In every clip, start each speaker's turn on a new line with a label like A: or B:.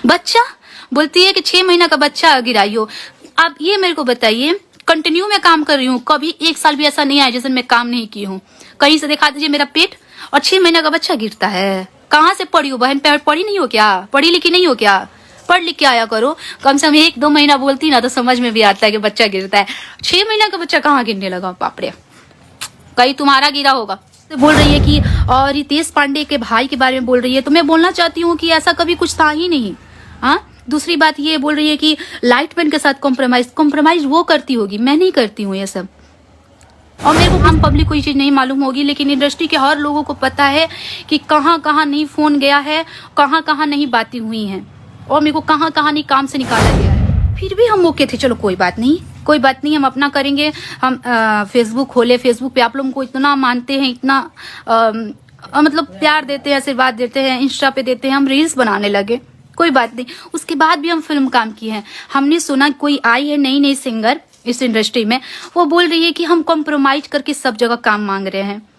A: बच्चा बोलती है कि 6 महीना का बच्चा गिराई हो। आप ये मेरे को बताइए, कंटिन्यू में काम कर रही हूँ, कभी 1 साल भी ऐसा नहीं आया जैसे मैं काम नहीं की हूँ। कहीं से दिखा दीजिए मेरा पेट, और 6 महीना का बच्चा गिरता है। कहाँ से पढ़ी हो बहन? पढ़ी नहीं हो क्या? पढ़ी लिखी नहीं हो क्या? पढ़ लिख के आया करो। कम से कम 1-2 महीना बोलती ना तो समझ में भी आता है कि बच्चा गिरता है। 6 महीना का बच्चा कहाँ गिरने लगा? बाप रे, कहीं तुम्हारा गिरा होगा। बोल रही है कि और रितेश पांडे के भाई के बारे में बोल रही है, तो मैं बोलना चाहती हूँ कि ऐसा कभी कुछ था ही नहीं। हाँ, दूसरी बात ये बोल रही है कि लाइटमैन के साथ कॉम्प्रोमाइज वो करती होगी, मैं नहीं करती हूँ ये सब। और मेरे को हम पब्लिक को ये चीज नहीं मालूम होगी, लेकिन इंडस्ट्री के हर लोगों को पता है कि कहाँ कहाँ नहीं फोन गया है, कहाँ कहाँ नहीं बातें हुई हैं, और मेरे को कहाँ कहाँ नहीं काम से निकाला गया है। फिर भी हम ओके थे, चलो कोई बात नहीं, कोई बात नहीं, हम अपना करेंगे। हम फेसबुक खोले, फेसबुक पे आप लोगों को इतना मानते हैं, इतना मतलब प्यार देते हैं, आशीर्वाद देते हैं, इंस्टा पे देते हैं, हम रील्स बनाने लगे, कोई बात नहीं। उसके बाद भी हम फिल्म काम किए हैं। हमने सुना कोई आई है नई नई सिंगर इस इंडस्ट्री में, वो बोल रही है कि हम कॉम्प्रोमाइज करके सब जगह काम मांग रहे हैं।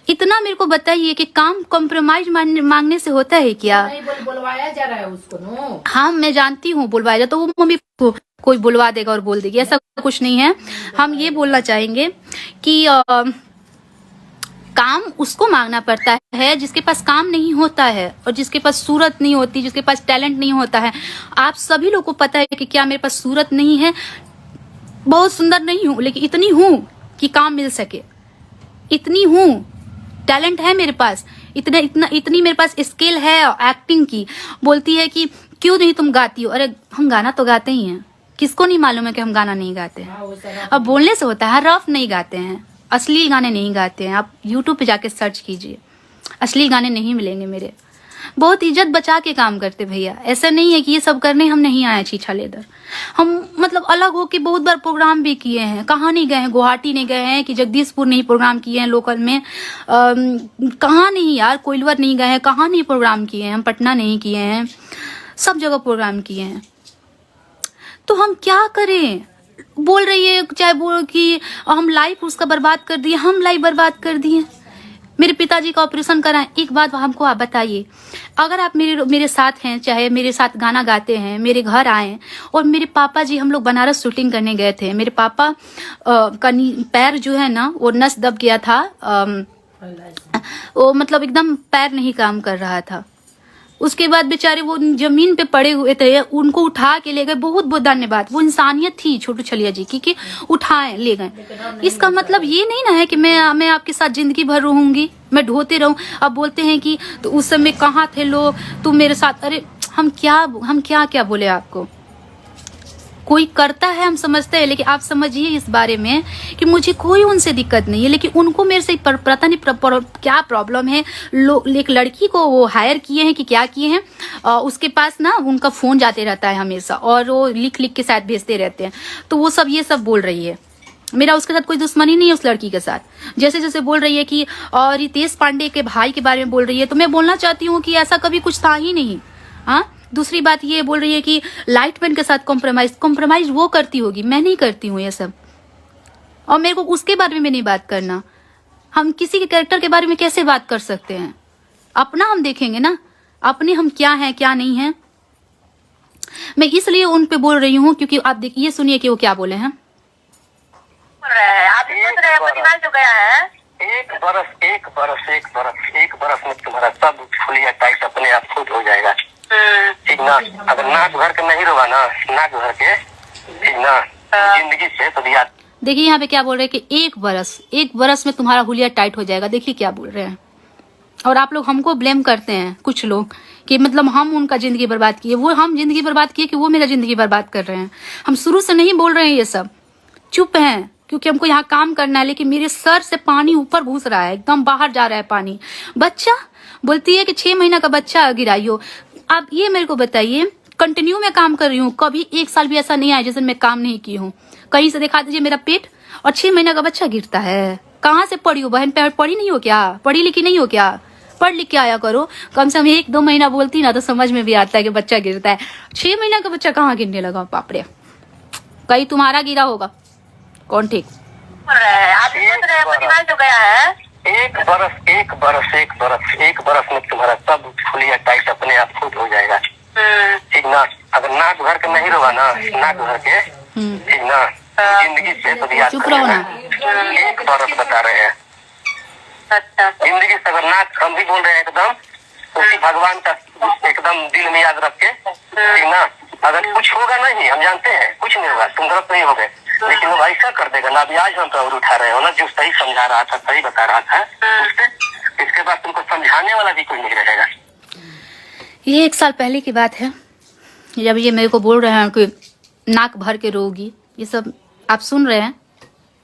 A: इतना मेरे को बताइए कि काम कॉम्प्रोमाइज मांगने से होता है क्या?
B: नहीं बुलवाया जा रहा है उसको नो।
A: हाँ, मैं जानती हूँ बुलवाया जा, तो वो मम्मी को कोई बुलवा देगा और बोल देगी, ऐसा कुछ नहीं है। हम ये बोलना चाहेंगे कि काम उसको मांगना पड़ता है जिसके पास काम नहीं होता है, और जिसके पास सूरत नहीं होती, जिसके पास टैलेंट नहीं होता है। आप सभी लोग को पता है कि क्या मेरे पास सूरत नहीं है, बहुत सुंदर नहीं हूं, लेकिन इतनी हूं कि काम मिल सके, इतनी हूं, टैलेंट है मेरे पास, इतनी मेरे पास स्किल है एक्टिंग की। बोलती है कि क्यों नहीं तुम गाती हो? अरे हम गाना तो गाते ही हैं, किसको नहीं मालूम है कि हम गाना नहीं गाते हैं? अब बोलने से होता है, रफ नहीं गाते हैं, असली गाने नहीं गाते हैं। आप YouTube पे जाके सर्च कीजिए, असली गाने नहीं मिलेंगे मेरे। बहुत इज्जत बचा के काम करते भैया, ऐसा नहीं है कि ये सब करने हम नहीं आए छीछा लेदर। हम मतलब अलग होके बहुत बार प्रोग्राम भी किए हैं। कहाँ नहीं गए हैं? गुवाहाटी नहीं गए हैं कि जगदीशपुर नहीं प्रोग्राम किए हैं लोकल में, कहाँ नहीं यार, कोइलवर नहीं गए हैं, कहाँ नहीं प्रोग्राम किए हैं, हम पटना नहीं किए हैं, सब जगह प्रोग्राम किए हैं। तो हम क्या करें? बोल रही है चाहे बोल कि हम लाइफ उसका बर्बाद कर दिए, हम लाइफ बर्बाद कर दिए। मेरे पिताजी का ऑपरेशन कराएं। एक बात हमको आप बताइए, अगर आप मेरे साथ हैं, चाहे मेरे साथ गाना गाते हैं, मेरे घर आए, और मेरे पापा जी, हम लोग बनारस शूटिंग करने गए थे, मेरे पापा का पैर जो है ना वो नस दब गया था, वो मतलब एकदम पैर नहीं काम कर रहा था। उसके बाद बेचारे वो जमीन पे पड़े हुए थे, उनको उठा के ले गए। बहुत बहुत धन्यवाद, वो इंसानियत थी छोटू छलिया जी की कि उठाए ले गए। इसका मतलब ये नहीं ना है कि मैं आपके साथ जिंदगी भर रहूंगी, मैं ढोते रहूं। अब बोलते हैं कि तो उस समय कहाँ थे लोग, तुम मेरे साथ। अरे हम क्या बोले आपको? कोई करता है हम समझते हैं, लेकिन आप समझिए इस बारे में कि मुझे कोई उनसे दिक्कत नहीं है, लेकिन उनको मेरे से पता नहीं क्या प्रॉब्लम है। एक लड़की को वो हायर किए हैं कि क्या किए हैं, उसके पास ना उनका फोन जाते रहता है हमेशा, और वो लिख लिख के शायद भेजते रहते हैं। तो वो सब ये सब बोल रही है। मेरा उसके साथ कोई दुश्मनी नहीं है, उस लड़की के साथ। जैसे जैसे बोल रही है कि और रितेश पांडे के भाई के बारे में बोल रही है, तो मैं बोलना चाहती हूँ कि ऐसा कभी कुछ था ही नहीं। हाँ, दूसरी बात ये बोल रही है कि लाइटमैन के साथ कॉम्प्रोमाइज वो करती होगी, मैं नहीं करती हूँ ये सब। और मेरे को उसके बारे में नहीं बात करना। हम किसी के कैरेक्टर के बारे में कैसे बात कर सकते हैं? अपना हम देखेंगे ना, अपने हम क्या हैं क्या नहीं है। मैं इसलिए उन पे बोल रही हूँ क्योंकि आप देखिए, ये सुनिए कि वो क्या बोले हैं।
B: आप सोच रहे हैं परिवार जो गया है,
C: एक बरस में तुम्हारा सब फुलिया टाइट अपने आप खुद हो जाएगा, ठीक ना? अगर नाक भर के नहीं रोगा ना, नाक भर के, ठीक ना, जिंदगी से तो याद।
A: देखिए यहाँ पे क्या बोल रहे हैं कि एक बरस में तुम्हारा हुलिया टाइट हो जाएगा। देखिए क्या बोल रहे हैं। और आप लोग हमको ब्लेम करते हैं, कुछ लोग, कि मतलब हम उनका जिंदगी बर्बाद किए, वो हम जिंदगी बर्बाद किए कि वो मेरा जिंदगी बर्बाद कर रहे हैं। हम शुरू से नहीं बोल रहे हैं ये सब, चुप हैं क्योंकि हमको यहाँ काम करना है। लेकिन मेरे सर से पानी ऊपर घुस रहा है, एकदम बाहर जा रहा है पानी। बच्चा बोलती है कि 6 महीना का बच्चा गिराई हो। आप ये मेरे को बताइए, कंटिन्यू में काम कर रही हूँ, कभी 1 साल भी ऐसा नहीं आया जैसे मैं काम नहीं की हूँ। कहीं से दिखा दीजिए मेरा पेट, और 6 महीना का बच्चा गिरता है। कहाँ से पढ़ी हो बहन? पढ़ी नहीं हो क्या? पढ़ी लिखी नहीं हो क्या? पढ़ लिख के आया करो। कम से कम 1-2 महीना बोलती ना तो समझ में भी आता है कि बच्चा गिरता है। 6 महीना का बच्चा कहाँ गिरने लगा? बाप रे, कहीं तुम्हारा गिरा होगा। कौन ठीक?
B: आप सोच रहे हैं परिवार जो गया है,
C: एक बरस में तुम्हारा सब फुलिया टाइट अपने आप खुद हो जाएगा, ठीक ना। अगर नाक भर के नहीं रोगा ना, नाक भर के, ठीक ना, जिंदगी से तो याद
A: चुप रहो ना।
C: एक औरत बता रहे हैं,
B: अच्छा
C: जिंदगी से अगर नाक, हम भी बोल रहे हैं एकदम उसी भगवान का एकदम दिल में याद रख के, ठीक ना। अगर कुछ होगा नहीं, हम जानते हैं कुछ नहीं होगा, तुम गलत नहीं हो गए, लेकिन वो ऐसा कर देगा ना। अभी आज हम तो और उठा रहे हो ना, जो सही समझा रहा था, सही बता रहा था, उससे इसके बाद तुमको समझाने वाला भी कोई नहीं रहेगा।
A: ये 1 साल पहले की बात है, जब ये मेरे को बोल रहे हैं कि नाक भर के रोगी, ये सब आप सुन रहे हैं,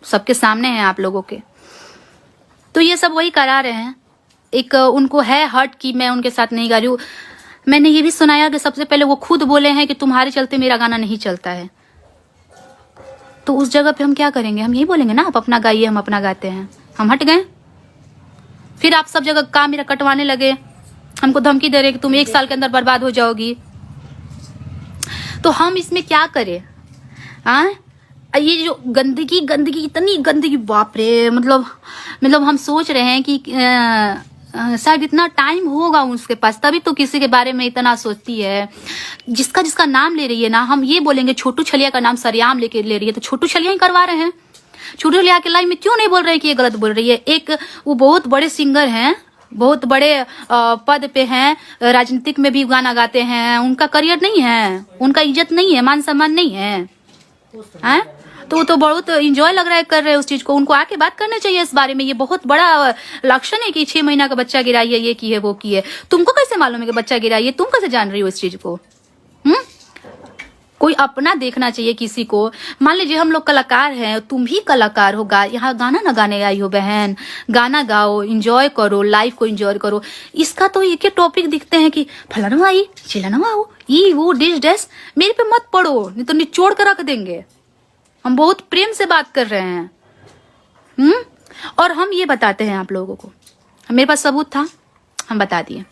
A: सबके सामने हैं आप लोगों के। तो ये सब वही करा रहे हैं। एक उनको है हर्ट कि मैं उनके साथ नहीं गा रही हूँ। मैंने ये भी सुनाया कि सबसे पहले वो खुद बोले हैं कि तुम्हारे चलते मेरा गाना नहीं चलता है। तो उस जगह पे हम क्या करेंगे? हम यही बोलेंगे ना, आप अपना गाइए, हम अपना गाते हैं। हम हट गए। फिर आप सब जगह काम मेरा कटवाने लगे, हमको धमकी दे रहे कि तुम 1 साल के अंदर बर्बाद हो जाओगी। तो हम इसमें क्या करें? ये जो गंदगी गंदगी, इतनी गंदगी, बाप रे। मतलब हम सोच रहे हैं कि शायद इतना टाइम होगा उसके पास, तभी तो किसी के बारे में इतना सोचती है। जिसका जिसका नाम ले रही है ना, हम ये बोलेंगे छोटू छलिया का नाम सरेआम लेके ले रही है, तो छोटू छलिया ही करवा रहे हैं। छोटू छलिया के लाइव में क्यों नहीं बोल रहे कि ये गलत बोल रही है? एक वो बहुत बड़े सिंगर हैं, बहुत बड़े पद पे हैं, राजनीतिक में भी गाना गाते हैं। उनका करियर नहीं है, उनका इज्जत नहीं है, मान सम्मान नहीं है। तो वो तो बहुत इंजॉय लग रहा है कर रहे हैं उस चीज को। उनको आके बात करना चाहिए इस बारे में। ये बहुत बड़ा लक्षण है कि 6 महीना का बच्चा गिराई है, ये की है, वो की है। तुमको कैसे मालूम है कि बच्चा गिराई है? तुम कैसे जान रही हो इस चीज को? कोई अपना देखना चाहिए किसी को। मान लीजिए हम लोग कलाकार हैं, तुम भी कलाकार हो, यहाँ गाना ना गाने आई हो बहन, गाना गाओ, इंजॉय करो, लाइफ को इंजॉय करो। इसका तो एक टॉपिक दिखते हैं कि फलाना आई, चिलाना आओ, ये वो डिश डैश। मेरे पे मत पड़ो, नहीं तो निचोड़ कर रख देंगे। हम बहुत प्रेम से बात कर रहे हैं। और हम ये बताते हैं आप लोगों को, मेरे पास सबूत था, हम बता दिए।